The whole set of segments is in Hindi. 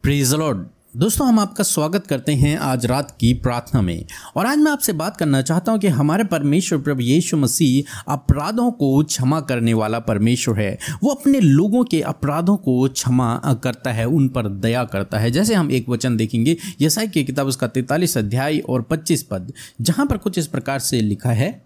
Praise the Lord. दोस्तों, हम आपका स्वागत करते हैं आज रात की प्रार्थना में। और आज मैं आपसे बात करना चाहता हूं कि हमारे परमेश्वर प्रभु यीशु मसीह अपराधों को क्षमा करने वाला परमेश्वर है। वो अपने लोगों के अपराधों को क्षमा करता है, उन पर दया करता है। जैसे हम एक वचन देखेंगे यशायाह की किताब उसका 43 अध्याय और 25 पद, जहां पर कुछ इस प्रकार से लिखा है,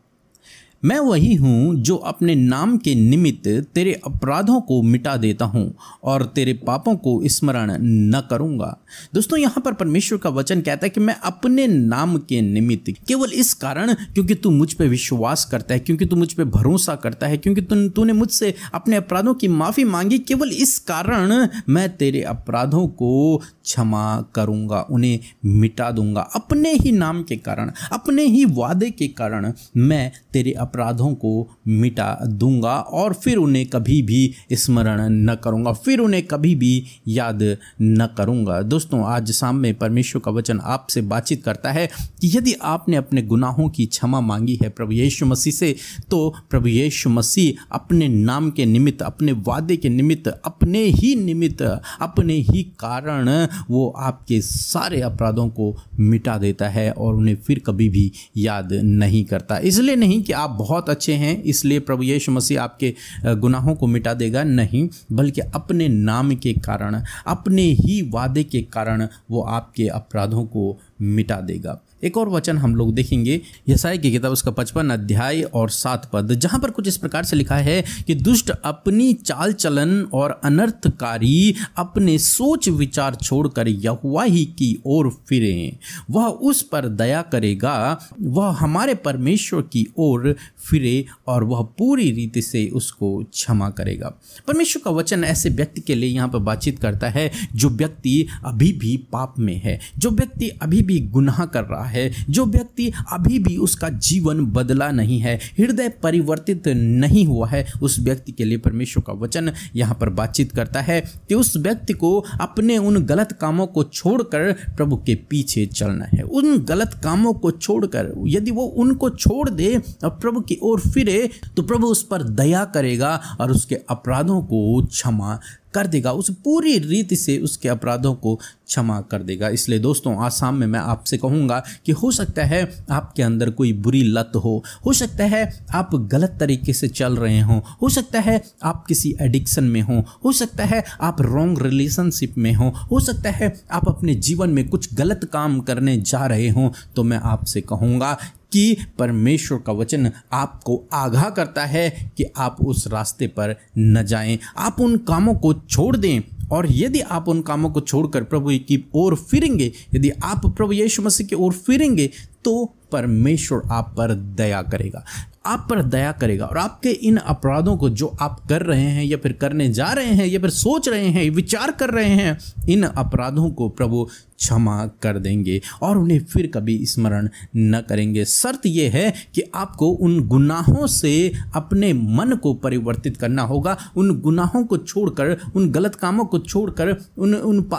मैं वही हूँ जो अपने नाम के निमित्त तेरे अपराधों को मिटा देता हूँ और तेरे पापों को स्मरण न करूँगा। दोस्तों, यहाँ पर परमेश्वर का वचन कहता है कि मैं अपने नाम के निमित्त, केवल इस कारण क्योंकि तू मुझ पे विश्वास करता है, क्योंकि तू मुझ पे भरोसा करता है, क्योंकि तूने मुझसे अपने अपराधों की माफ़ी मांगी, केवल इस कारण मैं तेरे अपराधों को क्षमा करूँगा, उन्हें मिटा दूंगा। अपने ही नाम के कारण, अपने ही वादे के कारण मैं तेरे अपराधों को मिटा दूंगा और फिर उन्हें कभी भी स्मरण न करूंगा, फिर उन्हें कभी भी याद न करूंगा। दोस्तों, आज शाम में परमेश्वर का वचन आपसे बातचीत करता है कि यदि आपने अपने गुनाहों की क्षमा मांगी है प्रभु यीशु मसीह से, तो प्रभु यीशु मसीह अपने नाम के निमित्त, अपने वादे के निमित्त, अपने ही निमित्त, अपने ही कारण वो आपके सारे अपराधों को मिटा देता है और उन्हें फिर कभी भी याद नहीं करता। इसलिए नहीं कि आप बहुत अच्छे हैं इसलिए प्रभु यीशु मसीह आपके गुनाहों को मिटा देगा, नहीं, बल्कि अपने नाम के कारण, अपने ही वादे के कारण वो आपके अपराधों को मिटा देगा। एक और वचन हम लोग देखेंगे यशायाह की किताब उसका 55 अध्याय और 7 पद, जहां पर कुछ इस प्रकार से लिखा है कि दुष्ट अपनी चाल चलन और अनर्थकारी अपने सोच विचार छोड़कर यहोवा ही की ओर फिरें, वह उस पर दया करेगा, वह हमारे परमेश्वर की ओर फिरे और वह पूरी रीति से उसको क्षमा करेगा। परमेश्वर का वचन ऐसे व्यक्ति के लिए यहाँ पर बातचीत करता है जो व्यक्ति अभी भी पाप में है, जो व्यक्ति अभी भी गुनाह कर रहा है, जो व्यक्ति अभी भी उसका जीवन बदला नहीं है, हृदय परिवर्तित नहीं हुआ है। उस व्यक्ति के लिए परमेश्वर का वचन यहाँ पर बातचीत करता है कि उस व्यक्ति को अपने उन गलत कामों को छोड़कर प्रभु के पीछे चलना है। उन गलत कामों को छोड़कर यदि वो उनको छोड़ दे और प्रभु की ओर फिरे, तो प्रभु उस पर दया करेगा और उसके अपराधों को क्षमा कर देगा, उस पूरी रीति से उसके अपराधों को क्षमा कर देगा। इसलिए दोस्तों, आज शाम में मैं आपसे कहूँगा कि हो सकता है आपके अंदर कोई बुरी लत हो सकता है आप गलत तरीके से चल रहे हो सकता है आप किसी एडिक्शन में हो सकता है आप रॉन्ग रिलेशनशिप में हो सकता है आप अपने जीवन में कुछ गलत काम करने जा रहे हो। तो मैं आपसे कहूँगा कि परमेश्वर का वचन आपको आगाह करता है कि आप उस रास्ते पर न जाएं, आप उन कामों को छोड़ दें। और यदि आप उन कामों को छोड़कर प्रभु की ओर फिरेंगे, यदि आप प्रभु यीशु मसीह की ओर फिरेंगे, तो परमेश्वर आप पर दया करेगा, आप पर दया करेगा और आपके इन अपराधों को जो आप कर रहे हैं या फिर करने जा रहे हैं या फिर सोच रहे हैं, विचार कर रहे हैं, इन अपराधों को प्रभु क्षमा कर देंगे और उन्हें फिर कभी स्मरण न करेंगे। शर्त यह है कि आपको उन गुनाहों से अपने मन को परिवर्तित करना होगा, उन गुनाहों को छोड़कर, उन गलत कामों को छोड़कर,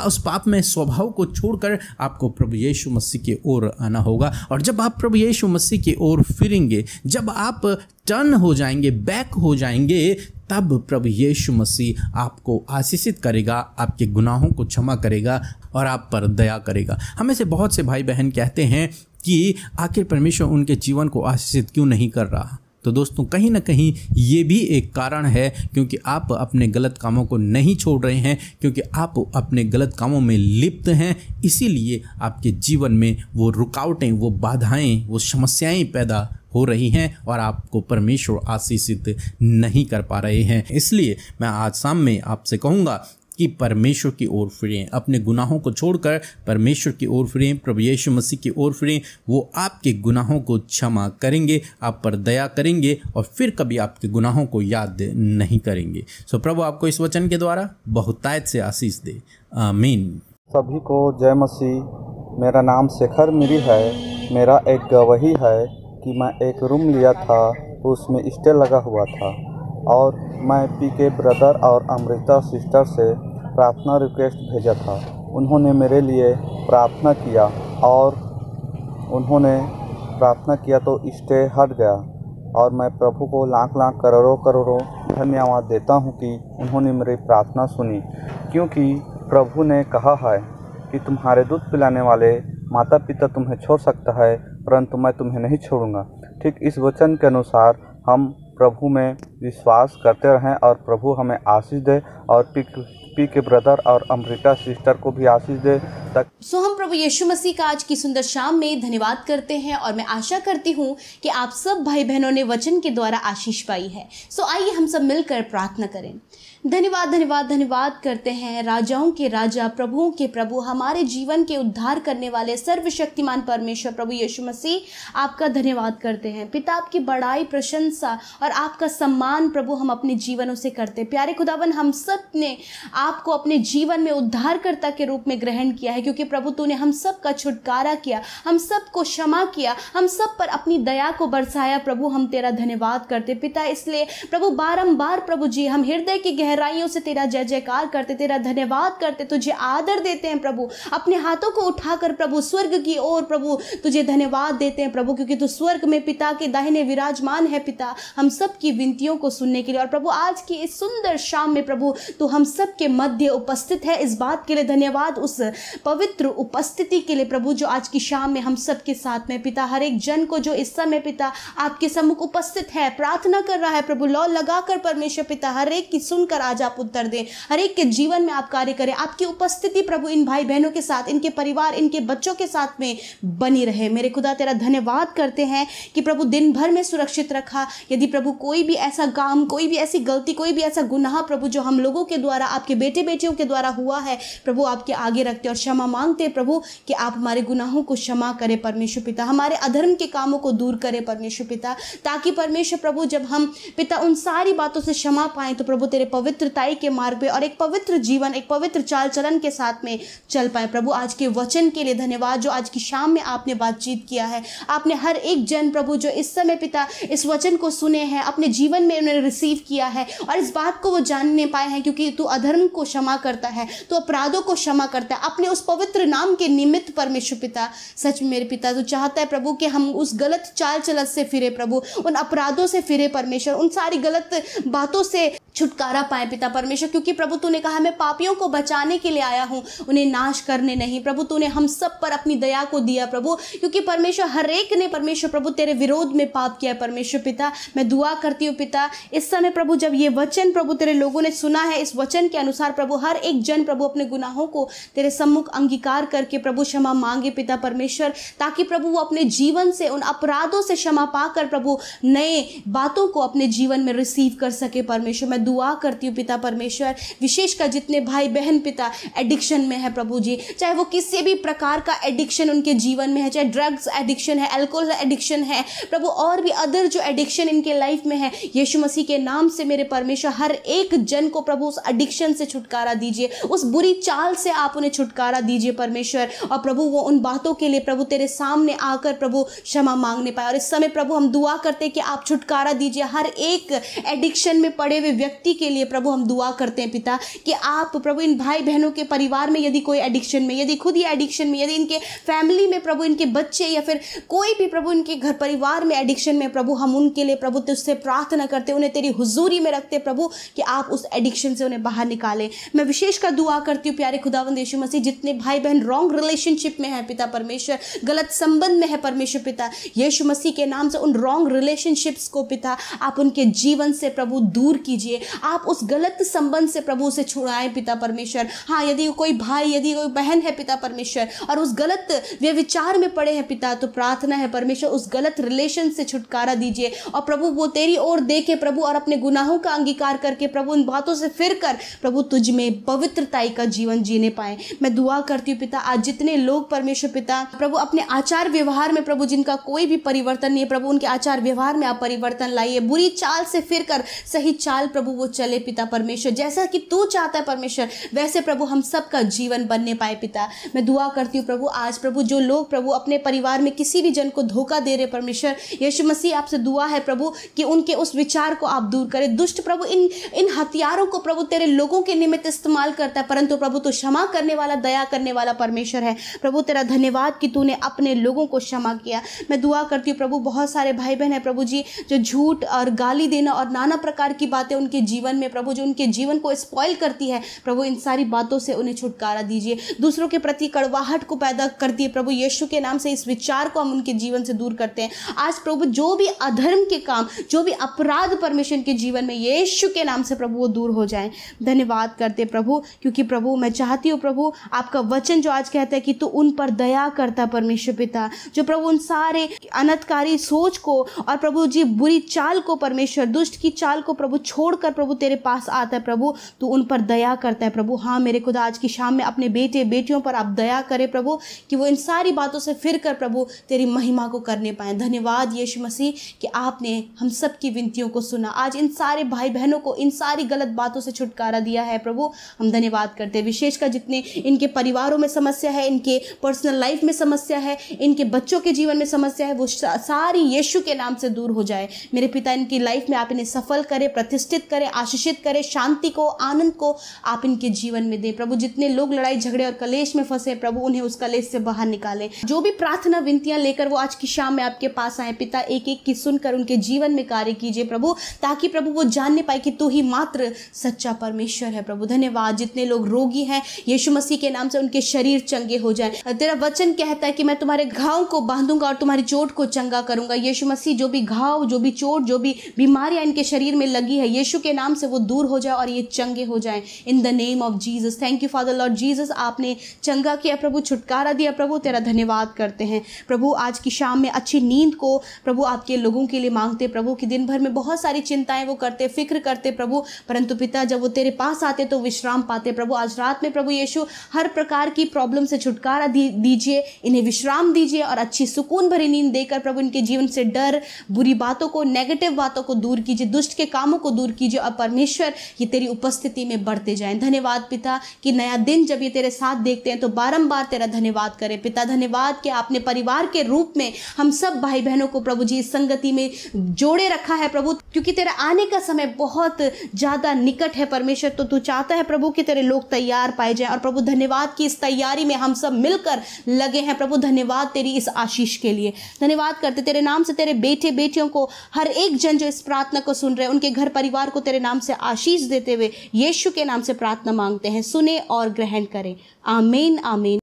उस पाप में स्वभाव को छोड़कर आपको प्रभु यीशु मसीह की ओर आना होगा। और जब आप प्रभु यीशु मसीह की ओर फिरेंगे, जब आप टर्न हो जाएंगे, बैक हो जाएंगे, तब प्रभु यीशु मसीह आपको आशीषित करेगा, आपके गुनाहों को क्षमा करेगा और आप पर दया करेगा। हमें से बहुत से भाई बहन कहते हैं कि आखिर परमेश्वर उनके जीवन को आशीषित क्यों नहीं कर रहा। तो दोस्तों, कहीं ना कहीं ये भी एक कारण है क्योंकि आप अपने गलत कामों को नहीं छोड़ रहे हैं, क्योंकि आप अपने गलत कामों में लिप्त हैं। इसीलिए आपके जीवन में वो रुकावटें, वो बाधाएं, वो समस्याएं पैदा हो रही हैं और आपको परमेश्वर आशीषित नहीं कर पा रहे हैं। इसलिए मैं आज शाम में आपसे कहूँगा कि परमेश्वर की ओर फिरें, अपने गुनाहों को छोड़कर परमेश्वर की ओर फिरें, प्रभु यीशु मसीह की ओर फिरें। वो आपके गुनाहों को क्षमा करेंगे, आप पर दया करेंगे और फिर कभी आपके गुनाहों को याद नहीं करेंगे। सो प्रभु आपको इस वचन के द्वारा बहुतायत से आशीष दे। आमीन। सभी को जय मसीह। मेरा नाम शेखर मिरी है। मेरा एक गवाही है कि मैं एक रूम लिया था, उसमें स्टे लगा हुआ था और मैं पीके ब्रदर और अमृता सिस्टर से प्रार्थना रिक्वेस्ट भेजा था। उन्होंने मेरे लिए प्रार्थना किया और उन्होंने प्रार्थना किया तो स्टे हट गया और मैं प्रभु को लाख लाख करोड़ों करोड़ों धन्यवाद देता हूं कि उन्होंने मेरी प्रार्थना सुनी, क्योंकि प्रभु ने कहा है कि तुम्हारे दूध पिलाने वाले माता पिता तुम्हें छोड़ सकता है, परंतु मैं तुम्हें नहीं छोड़ूंगा। ठीक इस वचन के अनुसार हम प्रभु में विश्वास करते रहें और प्रभु हमें आशीष दे और पी के ब्रदर और अमृता सिस्टर को भी आशीष दे। सो हम प्रभु यीशु मसीह का आज की सुंदर शाम में धन्यवाद करते हैं और मैं आशा करती हूँ कि आप सब भाई बहनों ने वचन के द्वारा आशीष पाई है। सो आइए हम सब मिलकर प्रार्थना करें। धन्यवाद धन्यवाद धन्यवाद करते हैं राजाओं के राजा प्रभुओं के प्रभु, हमारे जीवन के उद्धार करने वाले सर्वशक्तिमान परमेश्वर प्रभु यीशु मसीह, आपका धन्यवाद करते हैं पिता। आपकी बड़ाई, प्रशंसा और आपका सम्मान प्रभु हम अपने जीवनों से करते। प्यारे खुदावन, हम सब ने आपको अपने जीवन में उद्धारकर्ता के रूप में ग्रहण किया है, क्योंकि प्रभु तूने हम सब का छुटकारा किया, हम सब को क्षमा किया, हम सब पर अपनी दया को बरसाया। प्रभु हम तेरा धन्यवाद करते पिता। इसलिए प्रभु बारंबार प्रभु जी हम हृदय की गहराइयों से तेरा जय जयकार करते, तेरा धन्यवाद करते, तुझे आदर देते हैं प्रभु। अपने हाथों को उठाकर प्रभु स्वर्ग की ओर प्रभु तुझे धन्यवाद देते हैं प्रभु, क्योंकि तू स्वर्ग में पिता के दाहिने विराजमान है पिता, हम सब की विनतियों को सुनने के लिए। और प्रभु आज की इस सुंदर शाम में प्रभु तू हम सब के मध्य उपस्थित है, इस बात के लिए धन्यवाद, उस पवित्र उपस्थिति के लिए प्रभु जो आज की शाम में हम सब के साथ में पिता। हर एक जन को जो इस समय पिता आपके सम्मुख उपस्थित है, प्रार्थना कर रहा है प्रभु, लौ लगाकर परमेश्वर पिता हर एक की सुनकर आज आप उत्तर दें, हर एक के जीवन में आप कार्य करें। आपकी उपस्थिति प्रभु इन भाई बहनों के साथ, इनके परिवार, इनके बच्चों के साथ में बनी रहे। मेरे खुदा तेरा धन्यवाद करते हैं कि प्रभु दिन भर में सुरक्षित रखा। यदि प्रभु कोई भी ऐसा काम, कोई भी ऐसी गलती, कोई भी ऐसा गुनाह प्रभु जो हम लोगों के द्वारा, आपके बेटे बेटियों के द्वारा हुआ है प्रभु, आपके आगे रखते और क्षमा मांगते प्रभु कि आप हमारे गुनाहों को क्षमा करें परमेश्वर पिता, हमारे अधर्म के कामों को दूर करें परमेश्वर पिता, ताकि परमेश्वर प्रभु जब हम पिता उन सारी बातों से क्षमा पाएं तो प्रभु तेरे पवित्रताई के मार्ग पे और एक पवित्र जीवन, एक पवित्र चाल चलन के साथ में चल पाए। प्रभु आज के वचन के लिए धन्यवाद जो आज की शाम में आपने बातचीत किया है। आपने हर एक जन प्रभु जो इस समय पिता इस वचन को सुने हैं, अपने जीवन में उन्होंने रिसीव किया है और इस बात को वो जानने पाए हैं, क्योंकि तू अधर्म को क्षमा करता है, तो अपराधों को क्षमा करता है अपने उस पवित्र नाम के निमित्त परमेश्वर पिता। सच में मेरे पिता, तू चाहता है प्रभु कि हम उस गलत चाल चलन से फिरे प्रभु, उन अपराधों से फिरे परमेश्वर, उन सारी गलत बातों से छुटकारा पाए पिता परमेश्वर, क्योंकि प्रभु तूने कहा मैं पापियों को बचाने के लिए आया हूं, उन्हें नाश करने नहीं। प्रभु तूने हम सब पर अपनी दया को दिया प्रभु, क्योंकि परमेश्वर हर एक ने परमेश्वर प्रभु तेरे विरोध में पाप किया है परमेश्वर पिता। मैं दुआ करती हूँ पिता इस समय प्रभु जब ये वचन प्रभु तेरे लोगों ने सुना है, इस वचन के अनुसार प्रभु हर एक जन प्रभु अपने गुनाहों को तेरे सम्मुख अंगीकार करके प्रभु क्षमा मांगे पिता परमेश्वर, ताकि प्रभु वो अपने जीवन से उन अपराधों से क्षमा पाकर प्रभु नए बातों को अपने जीवन में रिसीव कर सके परमेश्वर। मैं दुआ करती हूँ पिता परमेश्वर, विशेषकर जितने भाई बहन पिता एडिक्शन में है प्रभु जी, चाहे वो किसी भी प्रकार का एडिक्शन उनके जीवन में है, चाहे ड्रग्स एडिक्शन है, अल्कोहल एडिक्शन है प्रभु, और भी अदर जो एडिक्शन इनके लाइफ में है, यीशु मसीह के नाम से मेरे परमेश्वर हर एक जन को प्रभु उस एडिक्शन से छुटकारा दीजिए, उस बुरी चाल से आप उन्हें छुटकारा दीजिए परमेश्वर। और प्रभु वो उन बातों के लिए प्रभु तेरे सामने आकर प्रभु क्षमा मांगने पाए। और इस समय प्रभु हम दुआ करते हैं कि आप छुटकारा दीजिए हर एक एडिक्शन में पड़े हुए व्यक्ति के लिए प्रभु हम दुआ करते हैं पिता कि आप प्रभु इन भाई बहनों के परिवार में यदि कोई एडिक्शन में, यदि खुद ही एडिक्शन में, यदि इनके फैमिली में प्रभु इनके बच्चे या फिर कोई भी प्रभु इनके घर परिवार में एडिक्शन में प्रभु, हम उनके लिए प्रभु तुझसे प्रार्थना करते, उन्हें तेरी हुजूरी में रखते प्रभु कि आप उस एडिक्शन से उन्हें बाहर निकालें। मैं विशेषकर दुआ करती हूँ प्यारे खुदावंद यीशु मसीह, जितने भाई बहन रॉन्ग रिलेशनशिप में है पिता परमेश्वर, गलत संबंध में है परमेश्वर पिता, यीशु मसीह के नाम से उन रॉन्ग रिलेशनशिप्स को पिता आप उनके जीवन से प्रभु दूर कीजिए, आप उस गलत संबंध से प्रभु से छुड़ाएं पिता परमेश्वर। हाँ, यदि कोई भाई, यदि कोई बहन है पिता परमेश्वर और उस गलत व्यभिचार में पड़े हैं पिता, तो प्रार्थना है परमेश्वर उस गलत रिलेशन से छुटकारा दीजिए और प्रभु वो तेरी ओर देखे प्रभु और अपने गुनाहों का अंगीकार करके प्रभु उन बातों से फिर कर प्रभु तुझ में पवित्रताई का जीवन जीने पाए। मैं दुआ करती हूँ पिता आज जितने लोग परमेश्वर पिता प्रभु अपने आचार व्यवहार में प्रभु जिनका कोई भी परिवर्तन नहीं है प्रभु, उनके आचार व्यवहार में आप परिवर्तन लाइए, बुरी चाल से फिर कर सही चाल प्रभु वो चले पिता परमेश्वर, जैसा कि तू चाहता है परमेश्वर वैसे प्रभु हम सबका जीवन बनने पाए पिता। मैं दुआ करती हूँ प्रभु आज प्रभु जो लोग प्रभु अपने परिवार में किसी भी जन को धोखा दे रहे परमेश्वर, यीशु मसीह आपसे दुआ है प्रभु कि उनके उस विचार को आप दूर करें। दुष्ट प्रभु इन हथियारों को प्रभु तेरे लोगों के निमित्त इस्तेमाल करता है, परंतु प्रभु तो क्षमा करने वाला, दया करने वाला परमेश्वर है। प्रभु तेरा धन्यवाद कि तूने अपने लोगों को क्षमा किया। मैं दुआ करती हूँ प्रभु बहुत सारे भाई बहन है प्रभु जी जो झूठ और गाली देना और नाना प्रकार की बातें उनके जीवन में प्रभु, जो उनके जीवन को स्पॉइल करती है प्रभु, इन सारी बातों से उन्हें छुटकारा दीजिए। दूसरों के प्रति कड़वाहट को पैदा करती है प्रभु, यीशु के नाम से इस विचार को हम उनके जीवन से दूर करते हैं। आज प्रभु जो भी अधर्म के काम, जो भी अपराध परमेश्वर के जीवन में, यीशु के नाम से प्रभु वो दूर हो जाएं। धन्यवाद करते प्रभु, क्योंकि प्रभु मैं चाहती हूँ प्रभु, आपका वचन जो आज कहता है कि तू उन पर दया करता परमेश्वर पिता, जो प्रभु उन सारे अनर्थकारी सोच को और प्रभु जी बुरी चाल को, परमेश्वर दुष्ट की चाल को प्रभु छोड़कर प्रभु तेरे पास आता है प्रभु, तू उन पर दया करता है प्रभु। हाँ मेरे खुदा, आज की शाम में अपने बेटे बेटियों पर आप दया करें प्रभु, कि वो इन सारी बातों से फिर कर प्रभु तेरी महिमा को करने पाए। धन्यवाद यीशु मसीह कि आपने हम सब की विनतियों को सुना, आज इन सारे भाई बहनों को इन सारी गलत बातों से छुटकारा दिया है प्रभु। हम धन्यवाद करते हैं, विशेषकर जितने इनके परिवारों में समस्या है, इनके पर्सनल लाइफ में समस्या है, इनके बच्चों के जीवन में समस्या है, वो सारी यीशु के नाम से दूर हो जाए। मेरे पिता इनकी लाइफ में आप इन्हें सफल करें, प्रतिष्ठित करें, आशीषित करें, शांति को, आनंद को आप इनके जीवन में दें प्रभु। जितने लोग लड़ाई झगड़े और कलेश में फंसे प्रभु, उन्हें उस कलेश से बाहर निकालें। जो भी प्रार्थना विनतियां लेकर वो आज की शाम में आपके पास आए पिता, एक एक की सुनकर उनके जीवन में कार्य कीजिए प्रभु, ताकि प्रभु वो जानने पाए कि तू ही मात्र सच्चा परमेश्वर है प्रभु। धन्यवाद। जितने लोग रोगी हैं यीशु मसीह के नाम से उनके शरीर चंगे हो जाए। तेरा वचन कहता है कि मैं तुम्हारे घाव को बांधूंगा और तुम्हारी चोट को चंगा करूंगा। यीशु मसीह जो भी घाव, जो भी चोट, जो भी बीमारियां इनके शरीर में लगी है, यीशु के नाम से वो दूर हो जाए और ये चंगे हो जाए in the name of Jesus. Thank you father Lord Jesus, आपने चंगा किया प्रभु, छुटकारा दिया प्रभु, तेरा धन्यवाद करते हैं प्रभु। आज की शाम में अच्छी नींद को प्रभु आपके लोगों के लिए मांगते प्रभु, कि दिन भर में बहुत सारी चिंताएं वो करते, फिक्र करते प्रभु, परंतु पिता जब वो तेरे पास आते तो विश्राम पाते प्रभु। आज रात में प्रभु यीशु हर प्रकार की प्रॉब्लम से छुटकारा दीजिए, इन्हें विश्राम दीजिए और अच्छी सुकून भरी नींद देकर प्रभु इनके जीवन से डर, बुरी बातों को, नेगेटिव बातों को दूर कीजिए, दुष्ट के कामों को दूर कीजिए और परमेश्वर ये तेरी उपस्थिति में बढ़ते जाएं। धन्यवाद पिता कि नया दिन जब ये तेरे साथ देखते हैं तो बारंबार तेरा धन्यवाद करें पिता। धन्यवाद कि आपने परिवार के रूप में हम सब भाई बहनों को प्रभु जी इस संगति में जोड़े रखा है प्रभु, क्योंकि तेरा आने का समय बहुत ज्यादा निकट है परमेश्वर। तो तू चाहता है प्रभु कि तेरे लोग तैयार पाए जाएं और प्रभु धन्यवाद कि इस तैयारी में हम सब मिलकर लगे हैं प्रभु। धन्यवाद तेरी इस आशीष के लिए। धन्यवाद करते तेरे नाम से तेरे बेटे बेटियों को, हर एक जन जो इस प्रार्थना को सुन रहे हैं, उनके घर परिवार को तेरे नाम से आशीष देते हुए यीशु के नाम से प्रार्थना मांगते हैं, सुने और ग्रहण करें। आमीन आमीन।